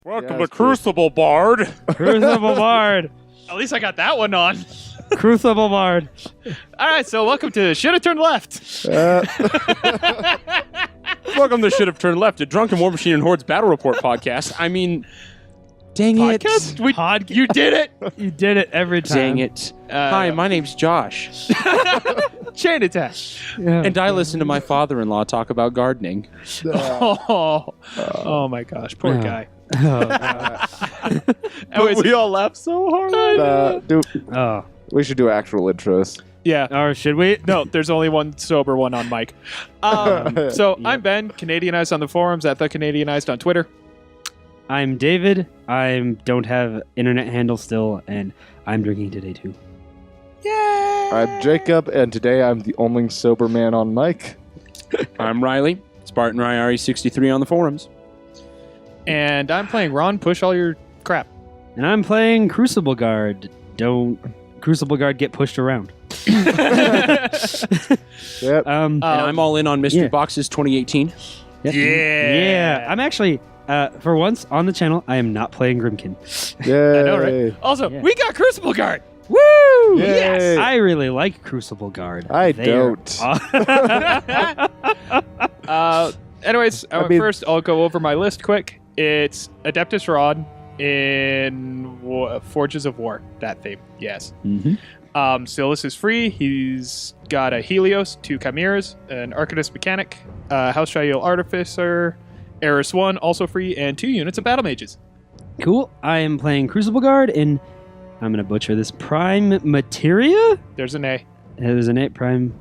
Welcome to Crucible Guard. Crucible Guard. At least I got that one on. Crucible Guard. All right, so welcome to Should Have Turned Left. Welcome to Should Have Turned Left, a Drunken War Machine and Hordes Battle Report podcast. I mean, dang Podcast? You did it. You did it every time. Dang it. Hi, my name's Josh. Chain attack. Yeah. And I listen to my father-in-law talk about gardening. Oh my gosh, poor guy. We all laugh so hard. We should do actual intros. Yeah. Or should we? No, there's only one sober one on mic. I'm Ben, Canadianized on the forums, at the Canadianized on Twitter. I'm David. I don't have internet handle still, and I'm drinking today too. Yay! I'm Jacob, and today I'm the only sober man on mic. I'm Riley, Spartan Ryari 63 on the forums. And I'm playing Ron, push all your crap. And I'm playing Crucible Guard. Don't Crucible Guard get pushed around. Yep. And I'm all in on Mystery yeah. Boxes 2018. Yep. Yeah. Yeah. I'm actually, for once on the channel, I am not playing Grimkin. Yay. I know, right? Also, Yeah. we got Crucible Guard. Woo! Yay. Yes! I really like Crucible Guard. I They are don't. Anyways, I mean- first I'll go over my list quick. It's Adeptus Rahn in Forges of War. That theme, yes. Mhm. Sylys is free. He's got a Helios, 2 Chimeras, an Arcanist Mechanik, House Shyeel Artificer, Eiryss 1, also free, and 2 units of Battle Mages. Cool. I am playing Crucible Guard in, I'm going to butcher this, Prime Materia? There's an A There's an 8 Prime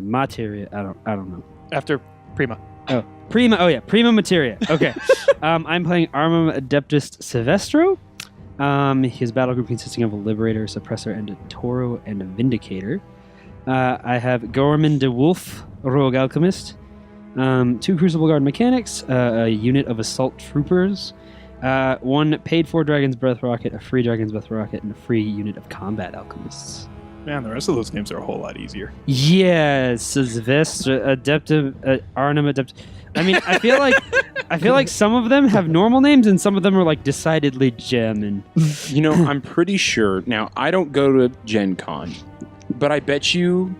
Materia. I don't know. after Prima. Oh, Prima. Oh, yeah. Prima Materia. Okay. I'm playing Aurum Adeptus Syvestro. His battle group consisting of a Liberator, Suppressor, and a Toro and a Vindicator. I have Gorman de Wulfe, Rogue Alchemist. 2 Crucible Guard mechanics, a unit of Assault Troopers, 1 paid-for Dragon's Breath Rocket, a free Dragon's Breath Rocket, and a free unit of Combat Alchemists. Man, the rest of those names are a whole lot easier. Yes, Syvestro, Adeptus, Arnhem Adeptus. I mean, I feel like some of them have normal names and some of them are like decidedly German. You know, I'm pretty sure. Now, I don't go to Gen Con, but I bet you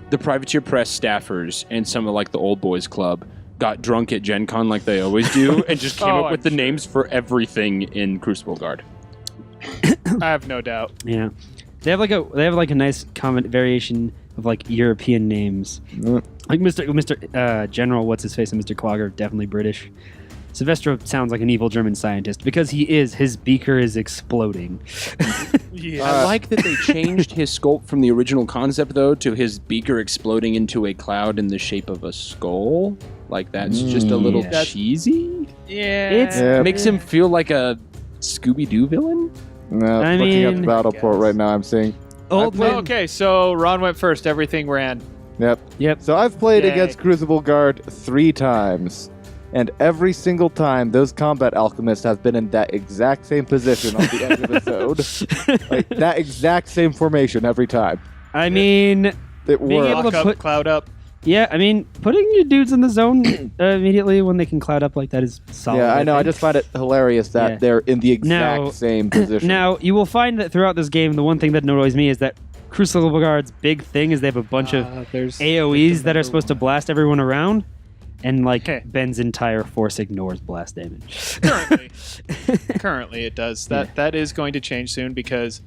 the Privateer Press staffers and some of like the old boys club got drunk at Gen Con like they always do and just came up with the names for everything in Crucible Guard. I have no doubt. Yeah, they have like a nice common variation of like European names. Like Mr. General, what's his face, and Mr. Clogger, definitely British. Syvestro sounds like an evil German scientist because he is. His beaker is exploding. Yeah. I like that they changed his sculpt from the original concept, though, to his beaker exploding into a cloud in the shape of a skull. Like, that's just a little Yeah. cheesy. Yeah. It makes him feel like a Scooby-Doo villain. No, I looking at mean- the battle report right now, I'm seeing. Old Well, man. okay, so Ron went first. Everything ran. Yep. So I've played Yay. against Crucible Guard 3 times. And every single time, those combat alchemists have been in that exact same position on the end of the zone. Like, that exact same formation every time. I mean, It Being worked. able to Lock up, put- cloud up. yeah. I mean, putting your dudes in the zone immediately when they can cloud up like that is solid. Yeah, I know. I think. just find it hilarious that Yeah. they're in the exact Now- same position. Now, you will find that throughout this game, the one thing that annoys me is that Crucible Guard's big thing is they have a bunch of There's AoEs that are supposed to blast everyone around, and like Okay. Ben's entire force ignores blast damage. currently it does. That is going to change soon because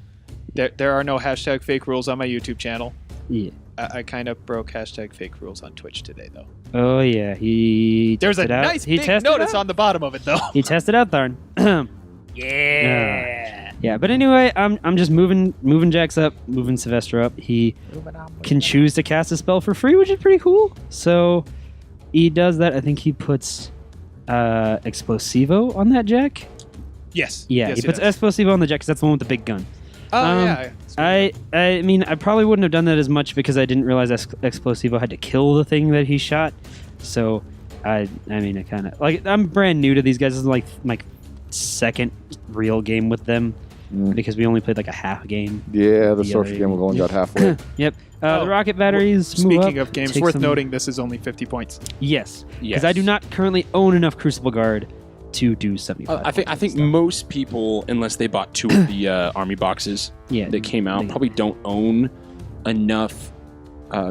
there are no hashtag fake rules on my YouTube channel. Yeah. I kind of broke hashtag fake rules on Twitch today, though. Oh yeah, he. There's a tested out. nice he big tested notice out. on the bottom of it, though. He tested out Tharn. Yeah. Yeah, but anyway, I'm just moving Jax up, moving Syvestro up. He can choose to cast a spell for free, which is pretty cool. So he does that. I think he puts Explosivo on that Jack. Yes. Yeah, Yes, he puts does. Explosivo on the Jack because that's the one with the big gun. Oh, um, yeah. I mean, I probably wouldn't have done that as much because I didn't realize Explosivo had to kill the thing that he shot. So I mean, I kind of like I'm brand new to these guys. This is like my second real game with them because we only played like a half game. Yeah, the Yeah, sorcery they- game will only got halfway. Yep. Oh, The rocket batteries. move Speaking up, of games, take worth some- noting this is only 50 points. Yes, Yes. because I do not currently own enough Crucible Guard to do 75. I think most people, unless they bought 2 of the army boxes yeah, that came out, they- probably don't own enough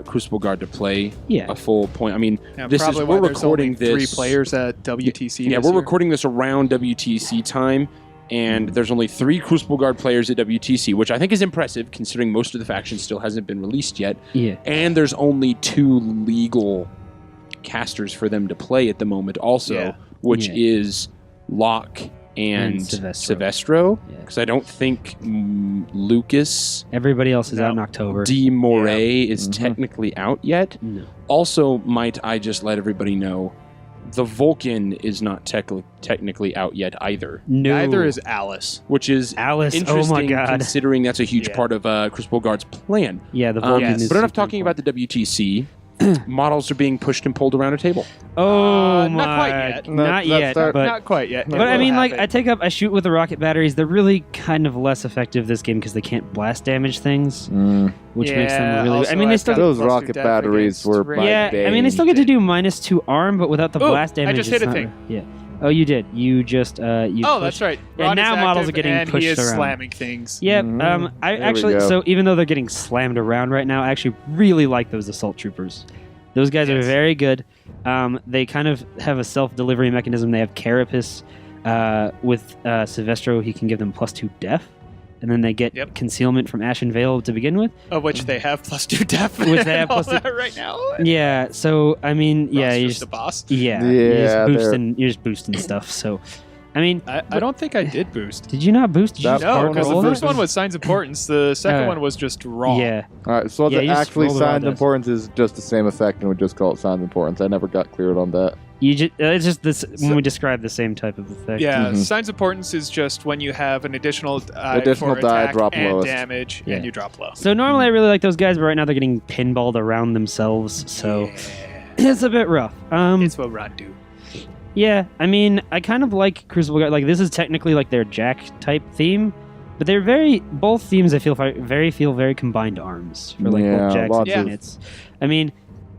Crucible Guard to play Yeah. a full point. I mean, Yeah, this is probably why we're there's recording only 3 this. players at WTC. Yeah, this we're year. recording this around WTC time, and there's only 3 Crucible Guard players at WTC, which I think is impressive considering most of the faction still hasn't been released yet. Yeah. And there's only 2 legal casters for them to play at the moment, also, Yeah. which Yeah. is Locke and Syvestro. Syvestro. Yeah. Because I don't think Lucas Everybody else is No. out in October. D. Moray is Mhm. technically out yet. No. Also, might I just let everybody know, the Vulcan is not technically out yet either, No. Neither is Alice. which is Alice. Oh interesting my god. considering that's a huge Yeah. part of Crucible Guard's plan. Yeah, the Vulcan yes. is. But enough super talking about the WTC. Models are being pushed and pulled around a table. Oh my. not quite yet. Not Let's yet. start- But Not quite yet. But I mean, like, I shoot with the rocket batteries. They're really kind of less effective this game because they can't blast damage things, which makes them really. I mean, they still. Those rocket batteries were my Yeah, I mean, they still get to do -2 arm, but without the Ooh, blast damage. I just it's hit a not- thing. Yeah. Oh, you did. You just. You Oh, pushed- that's right. Yeah, Rod is now models active are getting and pushed he is around. slamming things. Yep. Mhm. I There we actually. go. So even though they're getting slammed around right now, I actually really like those assault troopers. Those guys are Yes. very good. They kind of have a self-delivery mechanism. They have Carapace. With Syvestro, he can give them +2 def, and then they get Yep. concealment from Ashen Veil to begin with. Of which they have +2 def. Which they have and all +2 that right now. Yeah. So I mean, yeah, Ross you just just the boss. yeah, Yeah, you're just boosting stuff. So, I mean, I don't think I did boost. did you not boost? Did you That just No, part because the roll first it? one was Signs of Importance. The second Uh, one was just raw. Yeah. All right, so Yeah, the you just actually roll the raw signed dice. importance is just the same effect, and we just call it signed importance. I never got cleared on that. You just it's just this So- when we describe the same type of effect. Yeah, Mhm. Signs of Importance is just when you have an additional die Additional for die, attack drop and lowest. damage, Yeah. and you drop low. So normally I really like those guys, but right now they're getting pinballed around themselves, so it's a bit rough. It's what Rod do. Yeah, I mean, I kind of like Crucible Guard. Like, this is technically like their Jack type theme, but they're both themes I feel very combined arms for like Yeah, both Jacks lots and of- units. I mean,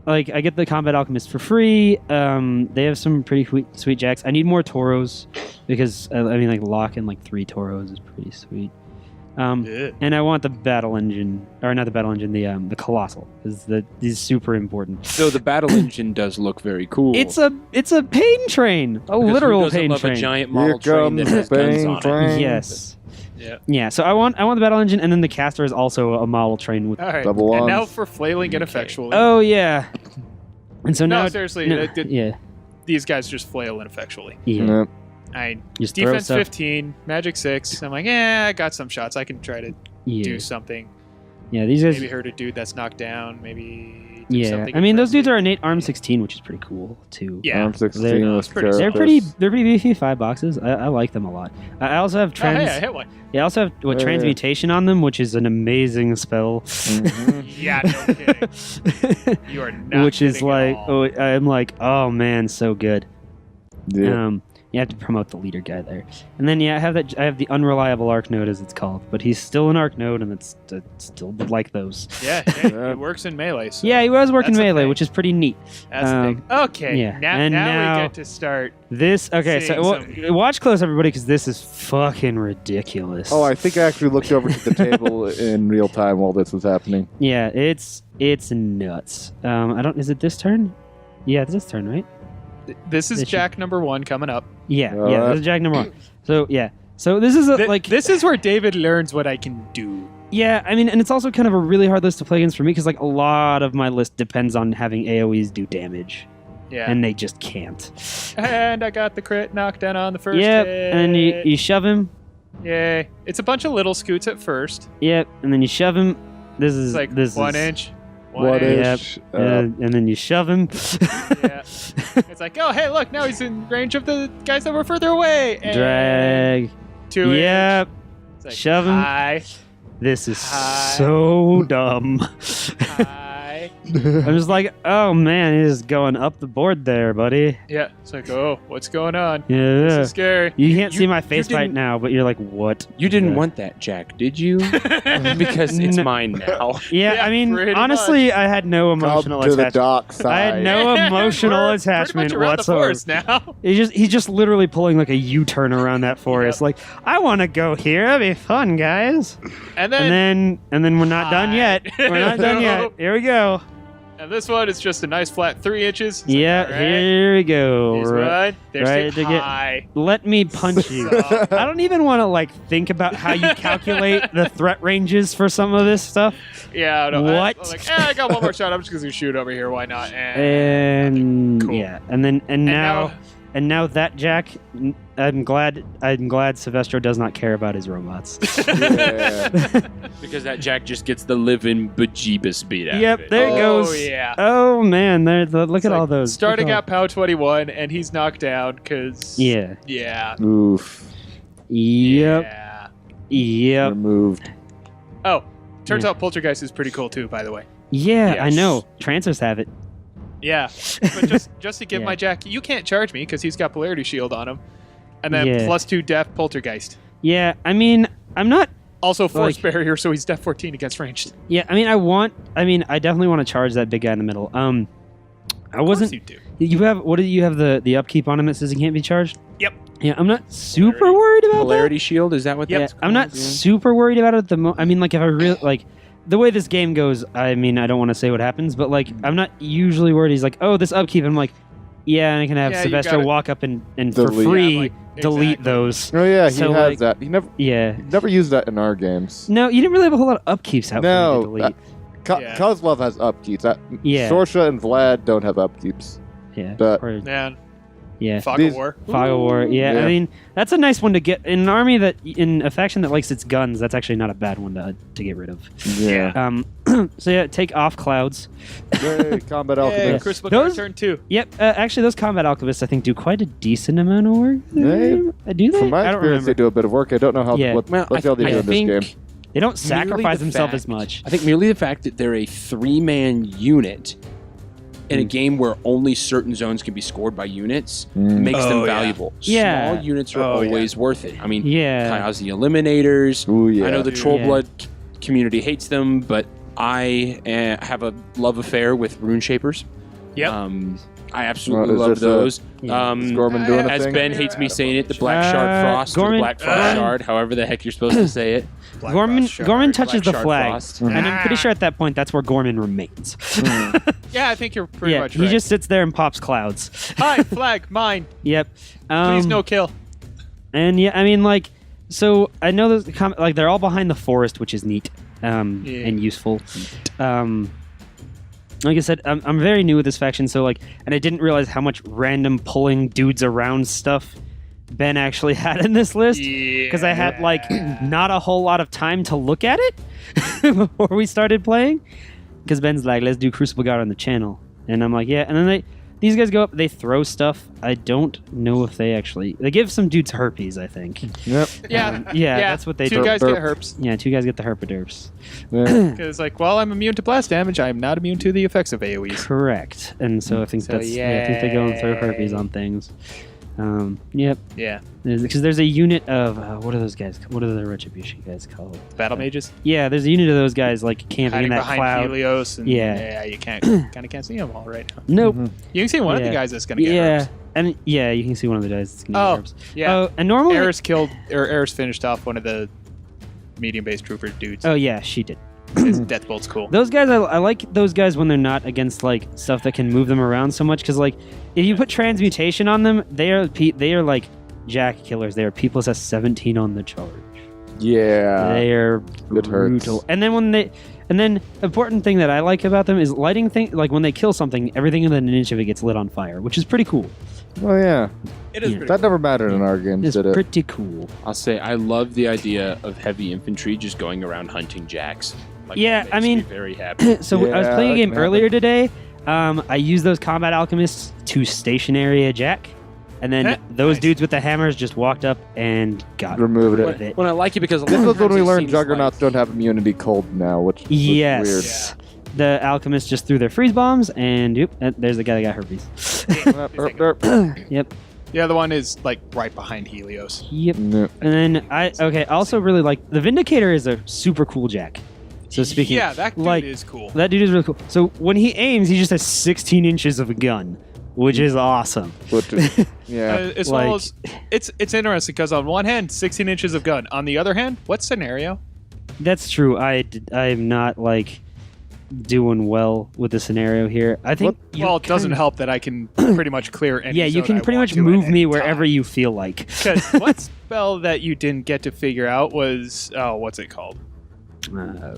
like I get the Combat Alchemist for free. They have some pretty sweet Jacks. I need more Toros because I mean, like Locke and like 3 Toros is pretty sweet. Ugh. And I want the battle engine, or not the battle engine, the colossal, because is super important. So the battle engine does look very cool. It's a pain train, a Because who literal doesn't pain love train. a giant Here model train that comes has the guns pain on it. train. Yes. Yeah. Yeah. So I want the battle engine, and then the caster is also a model train with. All right. Double and now ones. for flailing ineffectually. Oh yeah. And so no, now, seriously, no, th- yeah, these guys just flail ineffectually. yeah. Yep. I Just throw defense stuff. 15, magic 6. I'm like, yeah, I got some shots. I can try to Yeah. do something. Yeah. These guys. Maybe hurt a dude that's knocked down. Maybe. Do Yeah. something I mean, those dudes impressive. are innate arm 16, which is pretty cool too. Yeah. Arm 16 They're- was pretty- They're Carapace. pretty beefy 5 boxes. I like them a lot. I also have Oh, hey, trans. I hit one. Yeah, I also have Yeah. transmutation on them, which is an amazing spell. Mhm. Yeah, no kidding. You are not Which is kidding at like, all. I'm like, oh man, so good. Yeah. You have to promote the leader guy there, and then I have the unreliable arc node as it's called, but he's still an arc node, and it's still like those. Yeah, Yeah. it works in melee. So Yeah, he was working That's the melee, thing. which is pretty neat. that's the thing. Okay, yeah. now, And now now- we get to start. This okay, so Seeing watch close, everybody, because this is fucking ridiculous. Oh, I think I actually looked over to the table in real time while this was happening. Yeah, it's nuts. I don't. Is it this turn? Yeah, it's this turn, right? This is This should- Jack number 1 coming up. Yeah, yeah. Alright. This is Jack number 1. So yeah, so this is like This is where David learns what I can do. yeah. I mean, and it's also kind of a really hard list to play against for me because like a lot of my list depends on having AOE's do damage, Yeah. and they just can't. And I got the crit knockdown on the first Yep, hit. and then you shove him. Yay. It's a bunch of little scoots at first. Yep, and then you shove him. This is It's like this 1 is, inch. What inch. is? and then you shove him. Yeah. It's like, oh, hey, look, now he's in range of the guys that were further away. And Drag. 2 inch. Yep. It's like, Shove him. Hi. This is Hi. so dumb. Hi. I'm just like, oh man, he's going up the board there, buddy. Yeah, it's like, oh, what's going on? Yeah. This is scary. You can't see my you face right didn't- now, but you're like, what? You didn't Yeah. want that, Jack, did you? Because it's No. mine now. Yeah, Yeah, I mean, pretty honestly, I had no emotional Come to the attachment. dark side. I had no emotional We're attachment pretty much around whatsoever. the forest now. He's just literally pulling like a U-turn around that forest. Yep. Like, I want to go here. That'd be fun, guys. And then, And then we're not done yet. We're not done yet. Here we go. and this one is just a nice flat 3 inches. It's Yeah, like, all right, here we go. here's Right. one. There's right the to get- high. Let me punch you. So- I don't even want to like think about how you calculate the threat ranges for some of this stuff. Yeah, no, What? I'm like, I got one more shot. I'm just gonna shoot over here. Why not? And Cool. yeah, and now that Jack, I'm glad Syvestro does not care about his robots. Yeah. Because that Jack just gets the living bejeebus beat out of Yep, it. there it Oh, goes. yeah. Oh man, look It's at all like those. Starting Look at at POW 21, and he's knocked down because. Yeah. Yeah. Oof. Yep. Yeah. Yep. Removed. Oh, turns Yeah. out Poltergeist is pretty cool too, by the way. Yeah, I Yes. know. Trancers have it. Yeah, but just to give Yeah. my Jack, you can't charge me because he's got Polarity Shield on him, and then Yeah. +2 Def Poltergeist. Yeah, I mean, I'm not. Also Force Like- Barrier, so he's Def 14 against ranged. Yeah, I mean, I definitely want to charge that big guy in the middle. I Of course wasn't. you do. You have what do you have the upkeep on him that says he can't be charged? Yep. Yeah, I'm not super worried about that. Polarity shield, is that what Yeah, that's I'm not called? super worried about it at the moment. I mean, like if I really like the way this game goes, I mean, I don't want to say what happens, but like I'm not usually worried. He's like, oh, this upkeep. I'm like, yeah, and I can have Yeah, you Syvestro gotta walk up and for delete. free Yeah, like, delete exactly. those. Oh yeah, he So, has like- that. He Yeah. never used that in our games. No, you didn't really have a whole lot of upkeeps out No, for me to delete. Yeah. Kozlov has upkeeps. Yeah. Sorsha and Vlad don't have upkeeps. Yeah. but- Or- Man, yeah. Fog These- of War. Fog of War. Yeah, Yeah. I mean that's a nice one to get in an army in a faction that likes its guns. That's actually not a bad one to get rid of. Yeah. So yeah, take off clouds. Yay, combat Yay, alchemist. Crucible Guard Those- turn 2. Yep. Actually, those combat alchemists I think do quite a decent amount of work. They- Do they? From my I don't experience, they remember. do a bit of work. I don't know how Yeah. what Well, what the hell they do in this game. They don't merely sacrifice the themselves fact- as much. I think merely the fact that they're a 3-man unit in a game where only certain zones can be scored by units makes Oh, them yeah. valuable. Yeah. Small units are Oh, yeah. always worth it. I mean, Yeah. Chaos the Eliminators. Ooh, yeah. I know the Dude. Trollblood community hates them, but I have a love affair with Rune Shapers. Yep. I absolutely Well, is love this those. Yeah. Is Gorman doing a As thing? Ben hates me saying it, the Black Shard Frost, or Gorman- the Black Frost Shard, however the heck you're supposed to say it. Black Gorman Frost Shard. Gorman touches Black the Shard flag, Frost. and I'm pretty sure at that point that's where Gorman remains. Yeah, I think you're pretty yeah, much he right. just sits there and pops clouds. Hi, flag, mine. Yep. Please no kill. And yeah, I mean, like, so I know those like they're all behind the forest, which is neat Yeah. and useful. Like I said, I'm very new with this faction, so like, and I didn't realize how much random pulling dudes around stuff Ben actually had in this list because I had like not a whole lot of time to look at it before we started playing. Because Ben's like, let's do Crucible Guard on the channel, and I'm like, yeah, and then these guys go up, they throw stuff. I don't know if they give some dudes herpes, I think. Yep. Yeah, Yeah, that's what they Two do. guys Burp. get herpes. Yeah, 2 guys get the herpaderps. Yeah. Because like, well, I'm immune to blast damage. I am not immune to the effects of AOE's. Correct. And so I think So, I think they go and throw herpes on things. Yep. Yeah, Because there's a unit of what are those guys? What are the Retribution guys called? battle mages Yeah, there's a unit of those guys like camping hiding in that behind cloud. Helios, and Yeah. you can't kind of can't see them all right now. Nope. Mhm. You can see one of the Yeah. guys that's gonna get Yeah, herpes. and yeah, you can see one of the guys. That's gonna Oh, get herpes. yeah. Oh, and normally. Eiryss finished off one of the medium-based trooper dudes. Oh yeah, she did. His death bolt's cool. Those guys, I like those guys when they're not against like stuff that can move them around so much. Because like, if you put transmutation on them, they are like jack killers. They are P + S17 on the charge. Yeah. They are It hurts. brutal. And then important thing that I like about them is lighting thing. Like when they kill something, everything within an inch of it gets lit on fire, which is pretty cool. Oh yeah. It is Yeah. pretty That never mattered in our games, It's did it? pretty cool. I'll say I love the idea of heavy infantry just going around hunting jacks. Like, Yeah, it makes I mean- me very happy. So I was Yeah, playing a that game can earlier happen. today. I used those combat alchemists to stationary a jack, and then Heh, those nice. dudes with the hammers just walked up and got Removed rid of it. it. When I like it because a lot This of was when times we it learned seems Juggernauts like- don't have immunity cold now, which was weird. Yes. the Alchemists just threw their freeze bombs, and there's the guy that got herpes. Yep. The other one is like right behind Helios. Yep. No. And then I also really like the Vindicator is a super cool jack. So speaking, Yeah, that dude is cool. That dude is really cool. So when he aims, he just has 16 inches of a gun, which is awesome. Which is, yeah. As well as it's interesting because on one hand, 16 inches of gun. On the other hand, what scenario? That's true. I'm not like doing well with the scenario here. I think. Well, it doesn't help that I can pretty much clear any. Yeah, you zone can I pretty want much to move at me any wherever time. you feel like. Because what spell that you didn't get to figure out was what's it called?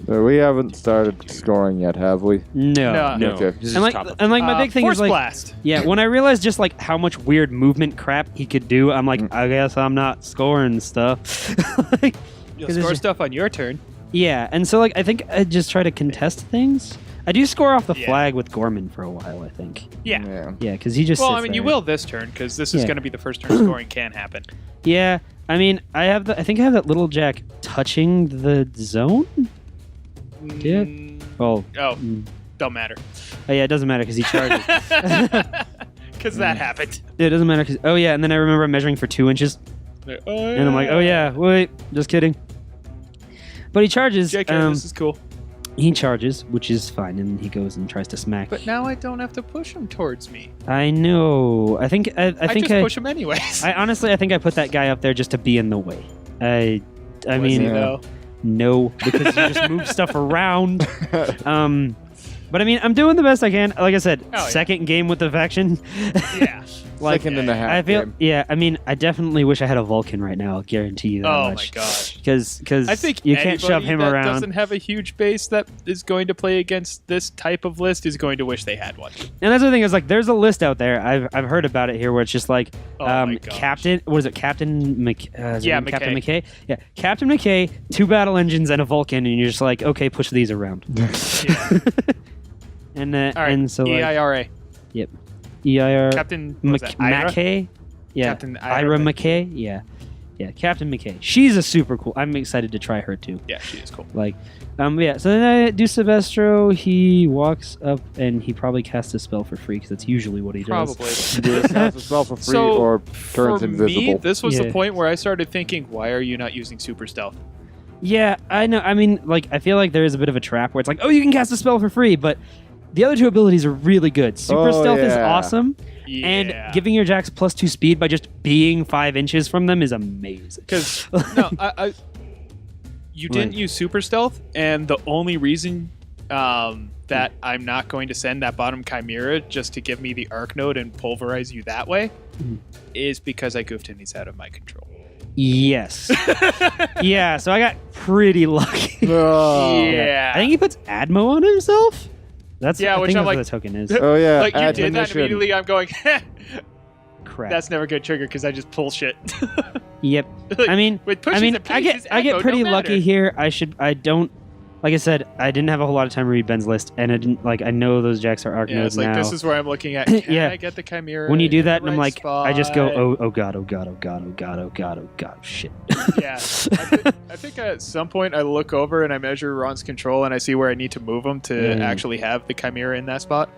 So we haven't started scoring yet, have we? No. No. Okay. This is And like, top of my big thing Force is like, blast. yeah, when I realized just like how much weird movement crap he could do, I'm like, I guess I'm not scoring stuff. Like, You'll 'cause it's score just- stuff on your turn. yeah, and so like I think I just try to contest things. I do score off the Yeah. flag with Gorman for a while, I think. Yeah. Yeah, because he just. Well, sits I mean, you there. will this turn because this is Yeah. going to be the first turn scoring can happen. Yeah, I mean, I think I have that little jack touching the zone. Yeah. Oh. Oh, Mm. don't matter. Oh yeah, it doesn't matter because he charges. Because that happened. It doesn't matter. Oh yeah, and then I remember I'm measuring for 2 inches, and I'm like, oh yeah, wait, just kidding. But he charges. JK, this is cool. He charges, which is fine, and he goes and tries to smack. But now I don't have to push him towards me. I know. I think I think just push him anyways. I honestly, I think I put that guy up there just to be in the way. I Was mean, he, though? no, because you just move stuff around. But I mean, I'm doing the best I can. Like I said, Oh, yeah. second game with the faction. Yeah. Like, Second and a half. I feel, game. yeah. I mean, I definitely wish I had a Vulcan right now. I'll guarantee you that Oh much. my gosh. Because I think you can't shove anybody him that around. doesn't have a huge base that is going to play against this type of list is going to wish they had one. And that's the thing is like, there's a list out there. I've heard about it here where it's just like, Oh my gosh. Captain. What is it? Captain Yeah, Captain McKay. McKay. Yeah, Captain McKay, 2 battle engines and a Vulcan, and you're just like, okay, push these around. Yeah. And All right. and so like, EIRA. EIR Captain what was that, Ira? McKay. Yeah, Captain Ira McKay. Yeah, Captain McKay. She's a super cool. I'm excited to try her too. Yeah, she is cool. Like, yeah. So then I do Syvestro. He walks up and he probably casts a spell for free because that's usually what he does. Probably. Do it cast a spell for free So, or turns For invisible. me, this was Yeah. the point where I started thinking, why are you not using super stealth? Yeah, I know. I mean, like, I feel like there is a bit of a trap where it's like, oh, you can cast a spell for free, but the other 2 abilities are really good. Super Oh, stealth is yeah. awesome, Yeah. and giving your jacks +2 speed by just being 5 inches from them is amazing. Because no, you didn't use super stealth, and the only reason that I'm not going to send that bottom Chimera just to give me the Arc Node and pulverize you that way is because I goofed and he's out of my control. Yes. Yeah, so I got pretty lucky. Oh. Yeah. I think he puts Admo on himself. That's Yeah, I which think I'm that's like- what the token is. Oh yeah, Like you did that admonition. immediately, I'm going, Crap. that's never going to trigger because I just pull shit. Yep. Like, I mean, with pushes and I paces, get ammo pretty don't lucky matter. here. I don't. Like I said, I didn't have a whole lot of time to read Ben's list, and I didn't like. I know those jacks are arc Yeah, nodes it's like now. this is where I'm looking at. Can Yeah. I get the Chimera? When you do in that, the and I'm right like, I just go, spot? oh god, oh god, oh god, oh god, oh god, oh god, shit. Yeah, I think at some point I look over and I measure Ron's control and I see where I need to move him to Yeah. actually have the Chimera in that spot.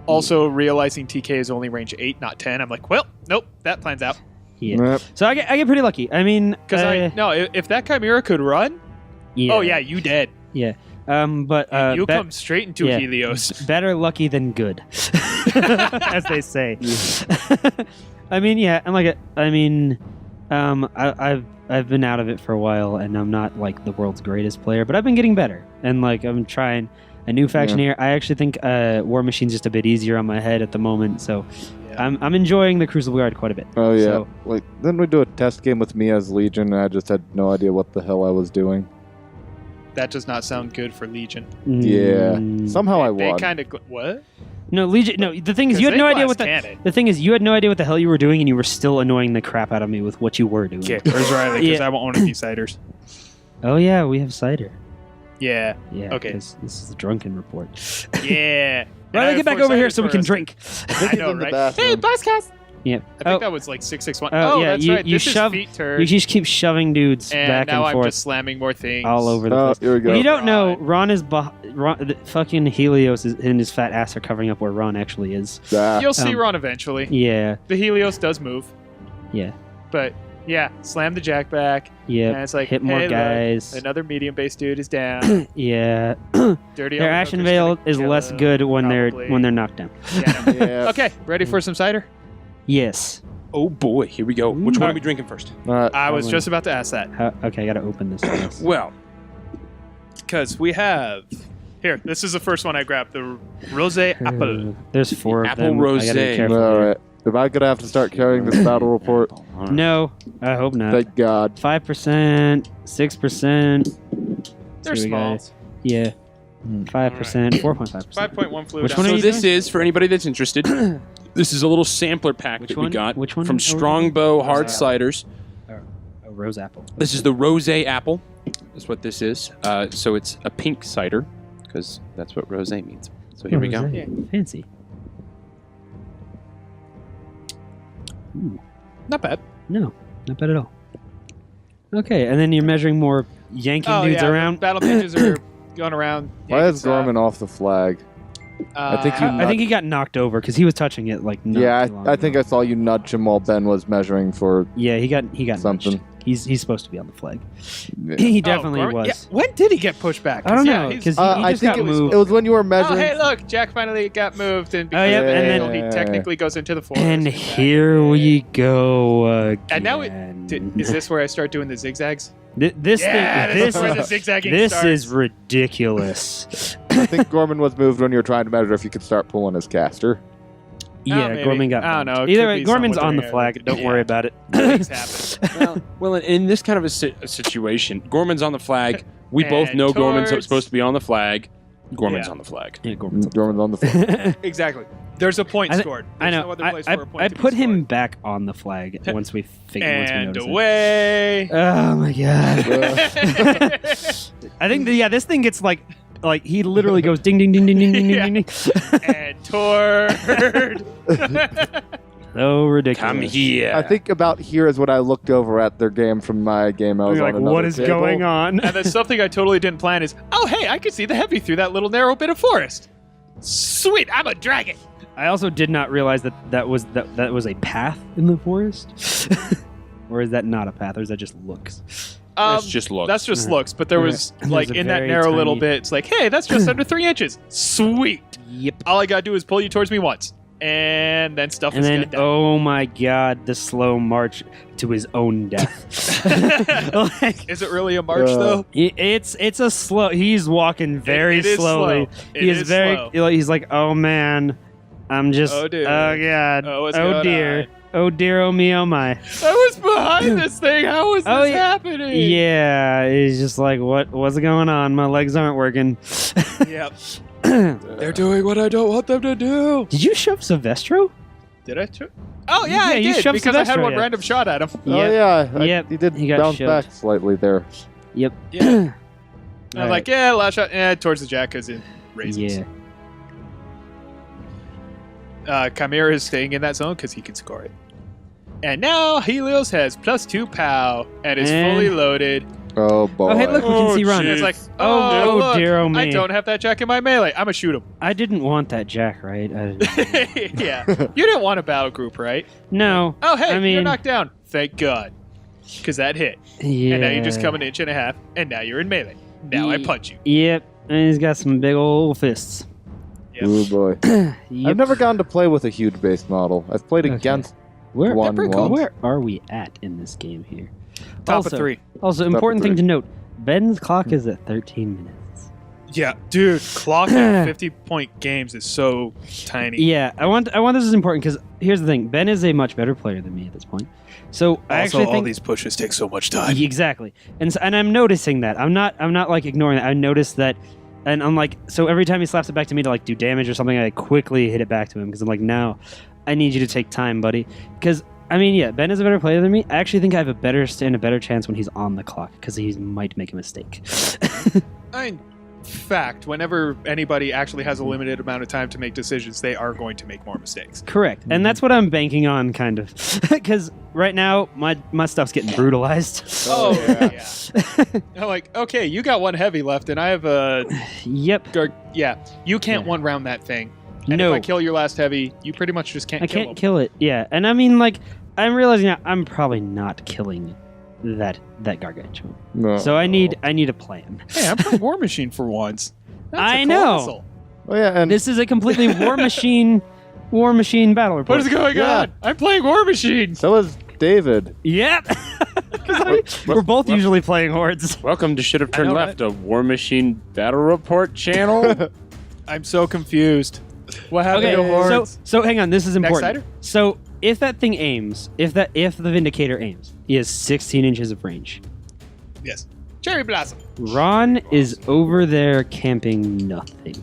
Also, realizing TK is only range 8, not 10, I'm like, well, nope, that plan's out. Yeah. Yep. So I get pretty lucky. I mean, Because if that Chimera could run, yeah, oh yeah, you dead. yeah. But You come straight into yeah. Helios. better lucky than good, as they say. I mean, yeah, and like, I mean, I've been out of it for a while, and I'm not like the world's greatest player, but I've been getting better, and like I'm trying a new faction here. I actually think War Machine's just a bit easier on my head at the moment, so Yeah. I'm enjoying the Crucible Guard quite a bit. Oh yeah. So, Like then we do a test game with me as Legion, and I just had no idea what the hell I was doing. That does not sound good for Legion. Yeah. mm, Somehow I They won. kind of what? no Legion. No, the thing is, 'Cause you had they no idea blast what the. cannon. The thing is, you had no idea what the hell you were doing, and you were still annoying the crap out of me with what you were doing. Okay, where's Riley? Because Yeah. I want one of these ciders. Oh yeah, we have cider. Yeah, Yeah. Okay. 'cause this is a drunken report. yeah. Riley, get back over here so we can drink. I know, in the right? bathroom. Hey, Buzzcast! Yep. I think that was like 661. Oh, yeah, that's you- right. you This shove- is feet turn. You just keep shoving dudes and back now and I'm forth just slamming more things. all over the Oh, place. here we go. You don't know, Right. Ron is the fucking Helios and his fat ass are covering up where Ron actually is. Ah. You'll see Um, Ron eventually. Yeah, The Helios does move, yeah, but yeah, slam the jack back, yeah. and it's like, Hit more hey, look, guys. another medium-based dude is down. Yeah. Dirty. Their Elder Ashen Hooker's Veil gonna is kill less him, good when probably. they're knocked down. Get him. Yeah. Okay, ready for some cider? Yes. Oh boy, here we go. Which one Alright. are we drinking first? All right. I was Probably. just about to ask that Okay, I gotta open this. Yes. Well, because we have here. This is the first one I grabbed. The rosé apple. There's 4 of Apple them. I gotta be rosé. careful. All right. Am I gonna have to start carrying this battle report? No, I hope not. Thank God. 5%, 6%. They're See, we small. got- Yeah. 5%, 4.5%. 5.1 fluid. Which ounce. one are So you this doing? is, for anybody that's interested, this is a little sampler pack Which that one? we got Which one from are we doing? Strongbow Hard Rose apple. Ciders. A rose apple. This is the rosé apple. That's what this is. So it's a pink cider, because that's what rosé means. So here we go. Rosé. Yeah. Fancy. Ooh. Not bad. No, not bad at all. Okay, and then you're measuring more yanking Oh dudes yeah, around. battle mages are going around. Why yanking is Gorman off the flag? stuff. I think you I think he got knocked over because he was touching it like. Not Yeah, too long I think ago. I saw you nudge him while Ben was measuring for. Yeah, he got Something. nudged. He's supposed to be on the flag. Yeah. He Oh, definitely Gorman? was. Yeah, when did he get pushed back? I don't yeah, know he's- because I just think got it was, moved. it was when you were Oh, measuring. hey, look! Jack finally got moved, and Oh, yep, because and of the then- he technically goes into the forest. And back. here we go again. And now is this where I start doing the zigzags? This Yeah, thing? this is where the zigzagging This starts. is ridiculous. I think Gorman was moved when you were trying to measure if you could start pulling his caster. Yeah, maybe. Gorman got. I don't bumped. know, it Either could way, be Gorman's something on the there. flag. Don't Yeah. worry about it. Things happen. Well, in this kind of a situation, Gorman's on the flag. We both And know Gorman's towards- supposed to be on the flag. Gorman's Yeah. on the flag. Yeah, Gorman's Gorman's on the floor. Exactly. There's a point I thi- scored. I There's know. No other place for a point I to be put him scored. back on the flag once we figure. Once we And notice it. away. Oh my god! I think this thing gets like he literally goes ding ding ding ding ding ding Yeah. ding ding. and toward. So ridiculous. Come here. I think about here is what I looked over at their game from my game. I was You're on like, another what is table. going on? And then something I totally didn't plan is, oh hey, I can see the heavy through that little narrow bit of forest. Sweet, I'm a dragon. I also did not realize that was a path in the forest. Or is that not a path, or is that just looks? That's just looks. That's just looks, but there was There's like a in that very narrow little tiny- bit, it's like, hey, that's just under 3 inches. Sweet. Yep. All I gotta do is pull you towards me once, and then stuff And is then, gonna die. oh my god, the slow march to his own death. Like, Is it really a march Uh, though? it's a slow. He's walking very It is slowly. slow. It He is is very. slow. He's like, oh man, I'm just. Oh, dear. Oh god. Oh, what's Oh going dear. on? Oh dear. Oh me. Oh my. I was behind this thing. How is this Oh, yeah. happening? Yeah. He's just like, what's going on? My legs aren't working. Yep. They're doing what I don't want them to do. Did you shove Syvestro? Did I? Oh yeah, I you did shoved because I had Syvestro, one yeah. random shot at him. Oh Yep. yeah, Yep. he did He got bounce shoved. back slightly there. Yep. Yeah. I was Alright. like, yeah, last shot, towards the jack because it raises. Yeah. Chimera is staying in that zone because he can score it. And now Helios has +2 POW and is And- fully loaded. Oh boy. Oh hey, look, we can see Ron. And it's like, Oh, oh, look, dear, oh me. I don't have that jack in my melee. I'm gonna shoot him. I didn't want that jack, right? I didn't- Yeah, you didn't want a battle group, right? no. Oh hey, I you're mean- knocked down. Thank God, because that hit. Yeah. And now you just come an inch and a half, and now you're in melee. Now I Ye- punch you. Yep. And he's got some big old fists. Yep. Oh boy. Yep. I've never gotten to play with a huge base model. I've played Okay. against Where, one once. where are we at in this game here? Top also, of 3. Also, of important thing three. to note: Ben's clock is at 13 minutes. Yeah, dude, clocking 50-point games is so tiny. Yeah, I want this is important because here's the thing: Ben is a much better player than me at this point. So I Also, actually all think these pushes take so much time. exactly, and I'm noticing that. I'm not like ignoring that. I noticed that, and I'm like, so every time he slaps it back to me to like do damage or something, I quickly hit it back to him because I'm like, now, I need you to take time, buddy. Because I mean, yeah, Ben is a better player than me. I actually think I have a better chance when he's on the clock because he might make a mistake. I mean, fact, whenever anybody actually has a limited amount of time to make decisions, they are going to make more mistakes. Correct. And that's what I'm banking on, kind of. Because right now, my stuff's getting brutalized. Oh, yeah. I'm like, okay, you got one heavy left, and I have a... Yep. Yeah, you can't Yeah. one round that thing. And No. if I kill your last heavy, you pretty much just can't I kill can't him. kill it. Yeah. And I mean, like, I'm realizing now I'm probably not killing that gargantuan. No. So I need a plan. Hey, I'm playing War Machine for once. That's I a know. colossal. Oh yeah, and This is a completely War Machine battle report. What is going Yeah. on? I'm playing War Machine. so is David. Yep. We're both usually playing Hordes. Welcome to Should Have Turned know, Left, a War Machine Battle Report channel. I'm so confused. What happened Okay, to Hordes? so hang on, this is important. Cider? So if that thing aims, if the Vindicator aims, he has 16 inches of range. Yes. Cherry Blossom. Ron is over there camping nothing.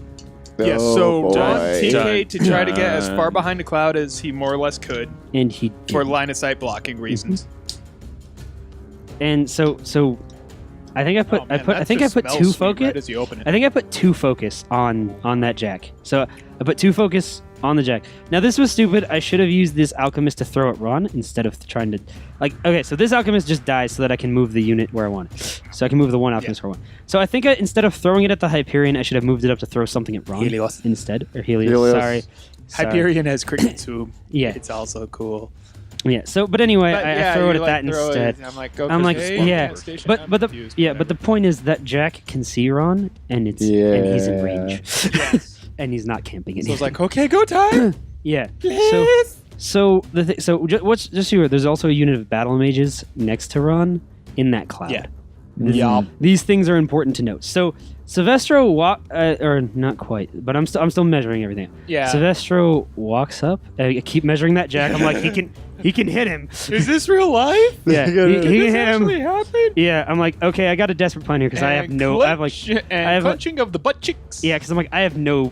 Yes, Oh, so boy. Ron TK'd to try to get as Dun. far behind the cloud as he more or less could And he for line of sight blocking reasons. and so I think I put Oh, man, I that think I just put smells 2 sweet focus. right as you open it. I think I put 2 focus on that jack. So I put 2 focus on the jack. Now this was stupid. I should have used this alchemist to throw at Ron instead of trying to okay, so this alchemist just dies so that I can move the unit where I want it. So I can move the one alchemist where I want. So I think instead of throwing it at the Hyperion, I should have moved it up to throw something at Ron Helios. instead. Or Helios. Helios. Sorry. Hyperion has cricket swoop. Yeah. It's also cool. Yeah. So but anyway, But I throw it you, at that throw it, instead. I'm like, go I'm like, hey, yeah, station, but I'm the confused, but the point is that Jack can see Ron, and and he's in Yeah. range, Yes. and he's not camping So anything. it's like, okay, go time. yeah. Please. So just so you know, there's also a unit of battle mages next to Ron in that cloud. Yeah. Yup. These things are important to note. So Syvestro or not quite, but I'm still measuring everything. Yeah. Syvestro walks up. I keep measuring that Jack. I'm like, he can hit him. Is this real life? Yeah, he Did can this hit him. actually happen? Yeah, I'm like, okay, I got a desperate plan here because I have no, I have like, clenching of the butt cheeks. yeah, because I'm like, I have no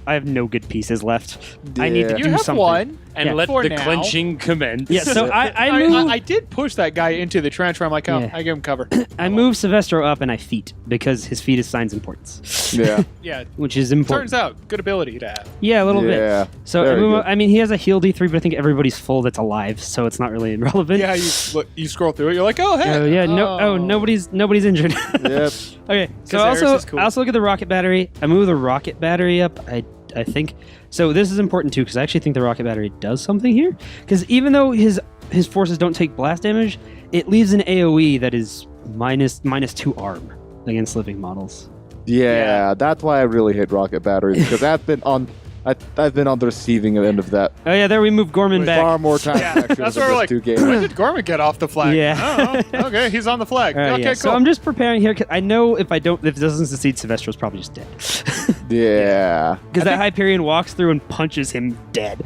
good pieces left. I need to Yeah. You do have something. one. and Yeah. let For the now. clenching commence. Yeah, so I move, I did push that guy into the trench where I'm like, oh, Yeah. I give him cover. I move Syvestro up and I feet because his feet is signs importance, Yeah. Yeah. which is important. Turns out, good ability to have. Yeah, a little bit. Yeah. So Very good. I mean, he has a heal D3, but I think everybody's full that's alive, so it's not really relevant. Yeah, you scroll through it, you're like, oh, hey. Oh yeah, nobody's injured. Yep. Okay, so 'Cause Eiryss is cool. I also look at the rocket battery. I move the rocket battery up. I think so. This is important too because I actually think the rocket battery does something here. Because even though his forces don't take blast damage, it leaves an AOE that is minus 2 arm against living models. Yeah, that's why I really hate rocket batteries because I've been on the receiving end of that Oh yeah, there we move Gorman back. far more times Yeah, actually that's than where we're just like, 2 when games. did Gorman get off the flag? Yeah. Oh, okay, he's on the flag. All right, Okay, yeah. cool. So I'm just preparing here. 'Cause I know if it doesn't succeed, Syvestro's probably just dead. Yeah. Because that Hyperion walks through and punches him dead.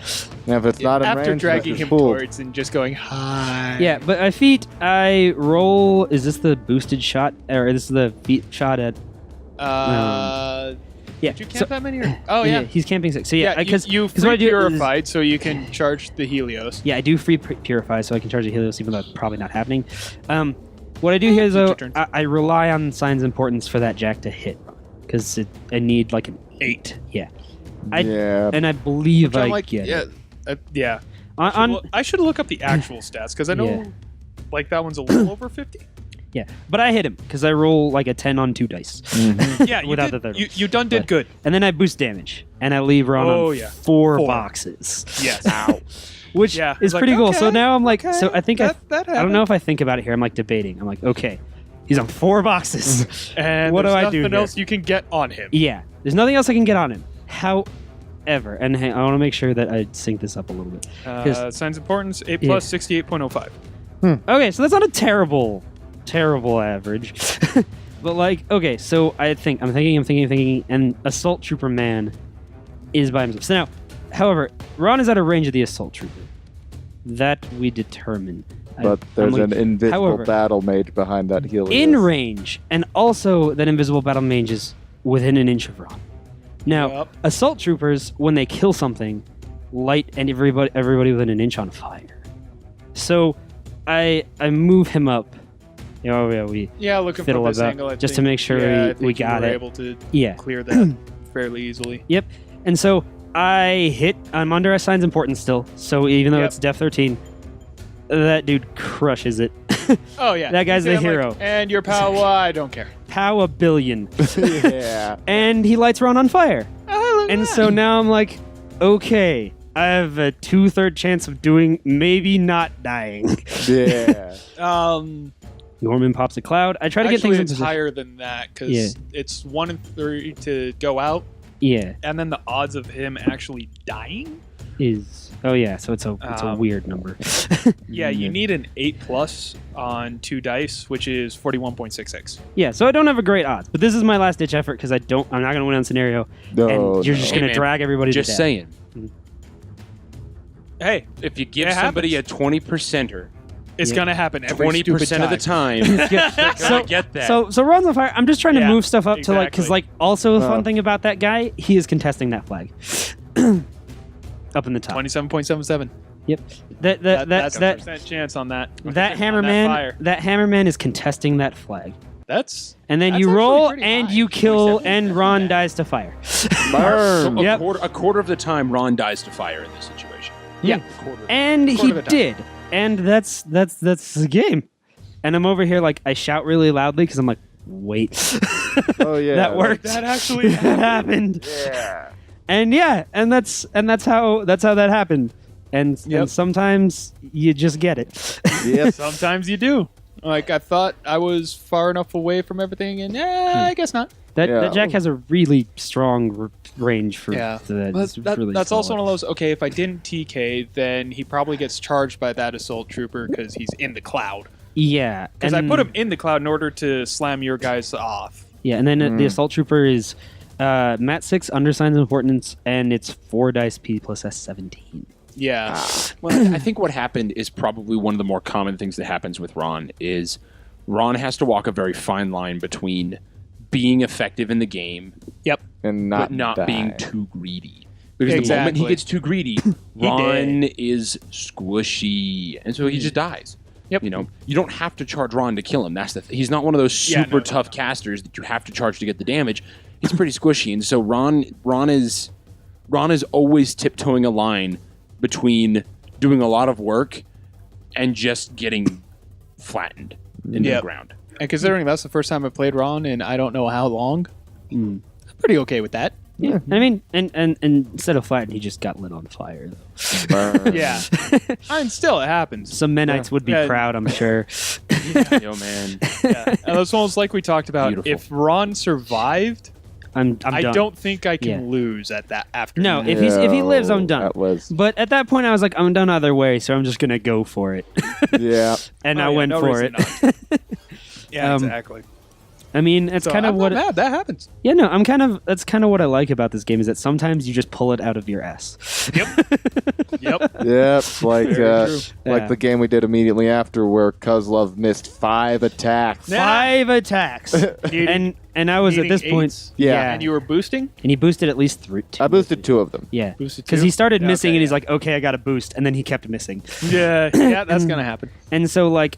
And if it's not in After range, dragging that's him cool. towards and just going, hi. Yeah, but my feet, I roll. Is this the boosted shot, or this is the feet shot at? Yeah. Did you camp so- that many? Oh, yeah. he's camping 6. So yeah, Yeah, because you what free I do is- purified so you can charge the Helios. yeah, I do free purify, so I can charge the Helios, even though it's probably not happening. What I do here is though, turns. I rely on signs of importance for that Jack to hit, because I need like an 8. Yeah, Yeah. and I believe I'm I like, get yeah, it. yeah. On, Well, I should look up the actual stats because I know, Yeah. like that one's a little over 50. yeah, but I hit him because I roll like a 10 on 2 dice, Yeah, you Without did, the third you, one. you done did But- good. and then I boost damage, and I leave Ron Oh, on yeah. 4 4. boxes. Yes. Which Yeah, is it's like, pretty cool. So okay, now I'm like, okay, so I think that I don't know if I think about it here. I'm like debating. I'm like, okay, he's on 4 boxes. And What do there's I do nothing here? else you can get on him. Yeah, there's nothing else I can get on him. However, and hey, I want to make sure that I sync this up a little bit. Signs importance 8 Yeah. plus 68.05. Okay, so that's not a terrible average. But like, okay, so I'm thinking, and Assault Trooper Man is by himself. So now, however, Ron is out of range of the Assault Trooper. That we determine. But there's an invisible however, battle mage behind that Helios. in range, and also that invisible battle mage is within an inch of Ron. Now, Yep. Assault Troopers, when they kill something, light and everybody within an inch on fire. So I move him up we looking fiddle from this about angle, I just think- to make sure I we think you got were it. able to Yeah. clear that fairly easily. Yep. And so I'm under Assign's Importance still. So even though Yep. it's Def 13, that dude crushes it. Oh yeah, That guy's You see, the I'm like, hero. and your power, I don't care. Pow a billion. Yeah. And he lights Ron on fire. Oh, look at And that. so now I'm like, okay, I have a 2/3 chance of maybe not dying. Yeah. Gorman pops a cloud. I try to get actually, things in it's position. higher than that because Yeah. it's 1 in 3 to go out, Yeah, and then the odds of him actually dying. so it's a weird number. Yeah, you need an 8+ on 2 dice, which is 41.66. Yeah, so I don't have a great odds, but this is my last ditch effort because I'm not going to win on scenario, No, and you're just Hey, going to man, drag everybody Just to death. saying. Hey, If you give It somebody happens. a 20%er, it's Yeah. gonna happen every 20% of the time, they're gonna So- get that. So Ron's on fire. I'm just trying to Yeah, move stuff up to because exactly. also the fun Oh. thing about that guy, he is contesting that flag. Up in the top. 27.77. Yep. That's That's that. a percent chance on that. That on hammerman. fire. That hammerman is contesting that flag. That's And then That's you actually roll pretty and high. you kill 27. and Ron dies to fire. Burn. So Yep. a quarter of the time, Ron dies to fire in this situation. Yeah. A quarter. And Quarter he of the time. did. And that's the game. And I'm over here like I shout really loudly because I'm like, wait. Oh yeah. That worked. that actually That happened. Yeah. And that's how that happened. And Yep. sometimes you just get it. Yep. sometimes you do. Like I thought I was far enough away from everything, and I guess not. That Yeah. Jack has a really strong range for Yeah. that. But It's really that's also solid. one of those. Okay, if I didn't TK, then he probably gets charged by that assault trooper because he's in the cloud. Yeah, Because I and- put him in the cloud in order to slam your guys off. Yeah, and then the assault trooper is Mat 6 undersigns importance, and it's 4 dice P plus S 17. Yeah. Well, I think what happened is probably one of the more common things that happens with Ron is Ron has to walk a very fine line between being effective in the game Yep. And but not die. being too greedy. Because the moment Exactly. he gets too greedy, Ron is squishy, and so he just dies. Yep. You know, you don't have to charge Ron to kill him. That's the he's not one of those Yeah, super no, tough casters that you have to charge to get the damage. He's pretty squishy, and so Ron is always tiptoeing a line between doing a lot of work and just getting flattened into Yep. the ground. And considering that's the first time I played Ron in I don't know how long, I'm pretty okay with that. Yeah, I mean, and instead of flattened, he just got lit on fire. Though. Burn. Yeah. And still, it happens. Some Menites would be Yeah. proud, I'm sure. Yo, man. Yeah. And that's almost like we talked about. Beautiful. If Ron survived, I'm I done. don't think I can Yeah. lose at that after. No, if he lives, I'm done. That was But at that point, I was like, I'm done either way, so I'm just gonna go for it, yeah. and Oh, I yeah, went no for reason it. Yeah, Um, exactly. I mean, it's So kind of I'm what. not mad. That happens. Yeah, no, that's kind of what I like about this game is that sometimes you just pull it out of your ass. Yep. Yep. Like Very true. like Yeah. the game we did immediately after where Kozlov missed 5 attacks. Yeah. 5 attacks, Needing- and I was at needing this point, eights. Yeah. And you were boosting? and he boosted at least 3. I boosted 2 of them. Yeah, Boosted because two? he started missing, Okay, and he's yeah. like, okay, I got a boost, and then he kept missing. Yeah, that's gonna happen. And so, like,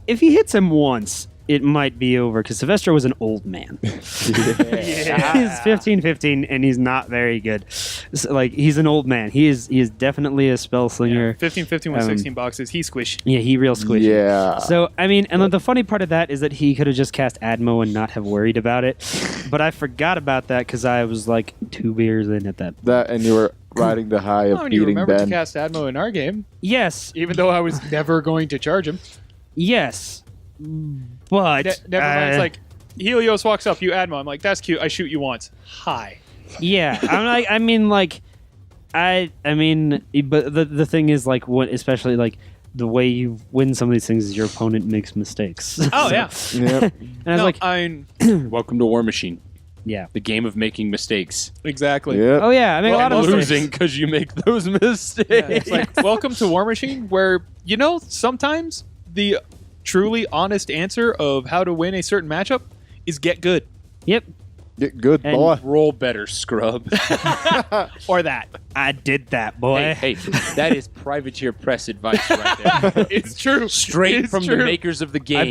if he hits him once, it might be over because Syvestro was an old man. He's 15, and he's not very good. So, like, he's an old man. He is definitely a spell slinger. 15 with 16 boxes. He squish. Yeah, he real squishy. Yeah. So, I mean, and the funny part of that is that he could have just cast Admo and not have worried about it. But I forgot about that because I was like 2 beers in at that. That and you were riding the high of Oh, and you beating remember Ben. to cast Admo in our game, Yes, even though I was never going to charge him. yes. But Never mind. It's like Helios walks up, you Admo. I'm like, that's cute. I shoot you once. Hi. yeah, I'm like, I mean, but the thing is, like, what, especially like the way you win some of these things is your opponent makes mistakes. Oh yeah. Yep. And I was No, like, Welcome to War Machine, yeah, the game of making mistakes. exactly. Yep. oh yeah, I make a lot And of mistakes. losing because you make those mistakes. Yeah, it's like, welcome to War Machine, where, sometimes the truly honest answer of how to win a certain matchup is get good. Yep. Get good, And boy. Roll better, scrub. Or that. I did that, boy. hey, that is privateer press advice right there. It's true. Straight It's from true. the makers of the game. I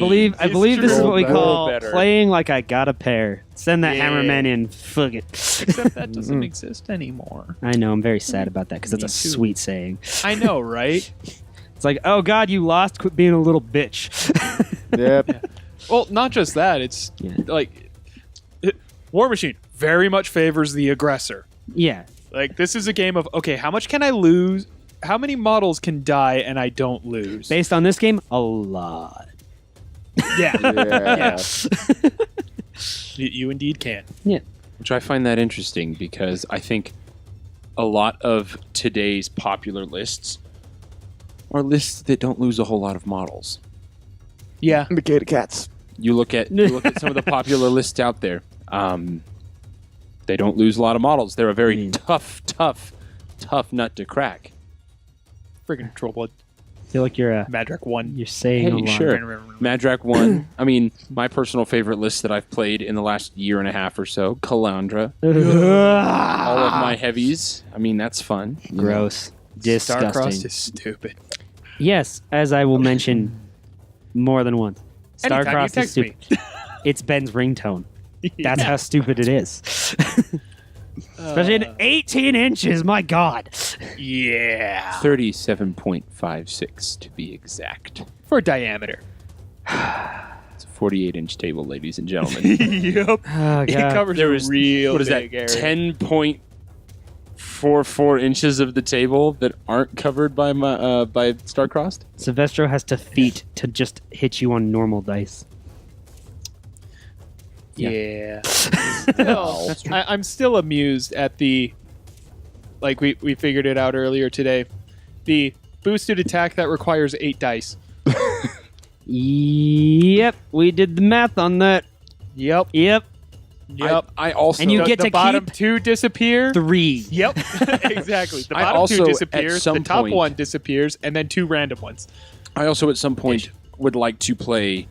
believe this is true. what we Roll call better. playing like I got a pair. Send that Yeah. hammerman in. Fuck it. Except that doesn't exist anymore. I know. I'm very sad about that because that's a Me too. sweet saying. I know, right? It's like, oh God, you lost. Quit being a little bitch. Yep. Well, not just that. It's Yeah. like War Machine very much favors the aggressor. Yeah. Like this is a game of okay, how much can I lose? How many models can die and I don't lose? Based on this game, a lot. Yeah, Yeah. you indeed can. Which I find that interesting because I think a lot of today's popular lists are lists that don't lose a whole lot of models. Yeah, Indicator cats. You look at some of the popular lists out there. They don't lose a lot of models. They're a very tough nut to crack. freaking Troll Blood. I feel like you're Madrak 1. you're saying a Hey, lot. sure. Madrak 1. I mean, my personal favorite list that I've played in the last year and a half or so, Calandra. All of my heavies. I mean, that's fun. Gross. Starcrossed Disgusting. is stupid. Yes, as I will mention more than once. Anytime you Starcrossed is text me. stupid. It's Ben's ringtone. That's how stupid it is. Especially in 18 inches, my God. Yeah. 37.56 to be exact. For diameter. It's a 48-inch table, ladies and gentlemen. Yep. Oh, It God. covers There a is real what is that? big area. 10.44 inches of the table that aren't covered by by Starcrossed. Syvestro has to feet to just hit you on normal dice. Yeah. Still, I'm still amused at the, like we figured it out earlier today, the boosted attack that requires 8 dice. Yep, we did the math on that. Yep. Yep, I also And you get the to bottom keep 2 disappear. 3. Yep. Exactly. The I bottom also, 2 at disappears, some the top point- 1 disappears, and then 2 random ones. I also at some point would like to play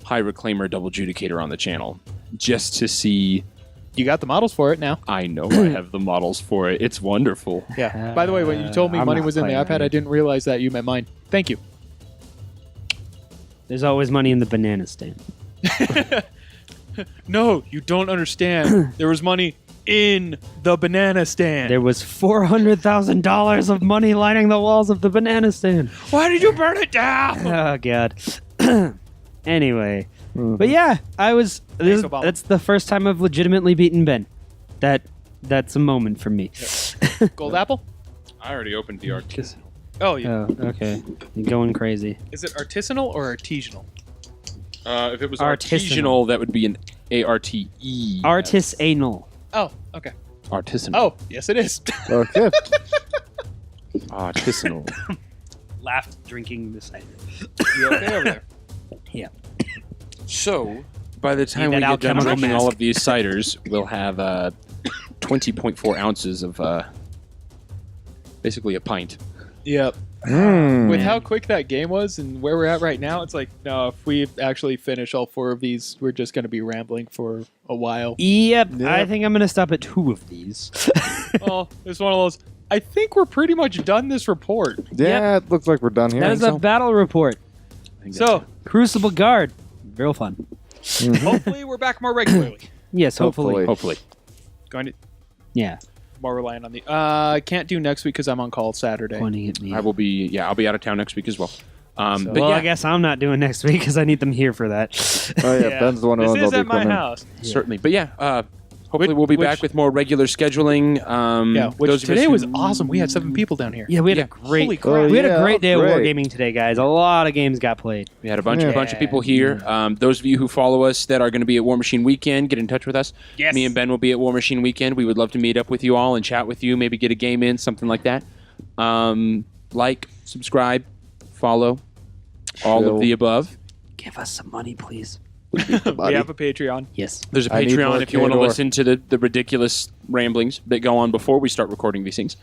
High Reclaimer Double Judicator on the channel just to see. You got the models for it now. I know I have the models for it. It's wonderful. Yeah. By the way, when you told me I'm money not was in the playing iPad, that. I didn't realize that you meant mine. Thank you. There's always money in the banana stand. No, you don't understand. There was money in the banana stand. There was $400,000 of money lining the walls of the banana stand. Why did you burn it down? Oh, God. Anyway. But yeah, I was. Obama. That's the first time I've legitimately beaten Ben. That's a moment for me. Gold apple? I already opened the artisanal. Oh, yeah. Oh, okay. You're going crazy. Is it artisanal or artisanal? If it was Artisanal. artisanal, that would be an ARTE. Artisanal. Oh, okay. Artisanal. Oh, yes, it is. Okay. Artisanal. Laughed drinking the cider. You okay over there? Yeah. So, by the time Need we that get done alchemical drinking mask. all of these ciders, we'll have 20.4 ounces of basically a pint. Yep. Hmm. With how quick that game was and where we're at right now, it's like, no, if we actually finish all 4 of these, we're just going to be rambling for a while. Yep. Yep. I think I'm going to stop at 2 of these. Oh, it's one of those. I think we're pretty much done this report. Yeah, it looks like we're done here. That is a battle report. So, Crucible Guard. Real fun. hopefully we're back more regularly. Yes, hopefully. Hopefully. Going to Yeah. more reliant on the. I can't do next week because I'm on call Saturday. Pointing at me. I will be. Yeah, I'll be out of town next week as well. But Well, yeah, I guess I'm not doing next week because I need them here for that. Oh yeah, Ben's the one who This owns is all at the my equipment. house. certainly. But yeah, hopefully we'll be Which- back with more regular scheduling. Yeah, which those of us today who- was awesome. We had 7 people down here. Yeah, we had Yeah. a great. Holy crap. Oh, We had yeah, a great day of great. wargaming today, guys. A lot of games got played. We had a bunch Yeah. of people here. Those of you who follow us that are going to be at War Machine Weekend, get in touch with us. Yes. Me and Ben will be at War Machine Weekend. We would love to meet up with you all and chat with you, maybe get a game in, something like that. Like, subscribe, follow, all Chill. of the above. Give us some money, please. We have a Patreon. Yes. There's a I need Patreon more if you want to Kador. listen to the ridiculous ramblings that go on before we start recording these things.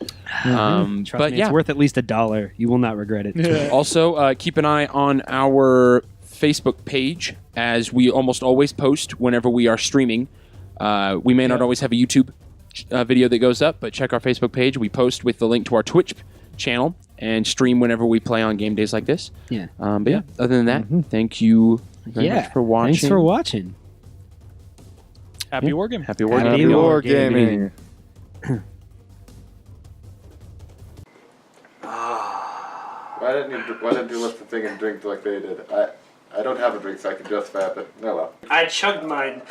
Trust But me, yeah, it's worth at least $1. You will not regret it. also, keep an eye on our Facebook page as we almost always post whenever we are streaming. We may not always have a YouTube video that goes up, but check our Facebook page. We post with the link to our Twitch channel and stream whenever we play on game days like this. Yeah. But yeah, other than that, thank you very much for watching. Thanks for watching. Happy wargaming. Happy wargaming. Happy Happy wargaming. wargaming. Why didn't you lift the thing and drink like they did? I don't have a drink, so I can justify it, but no well. I chugged mine.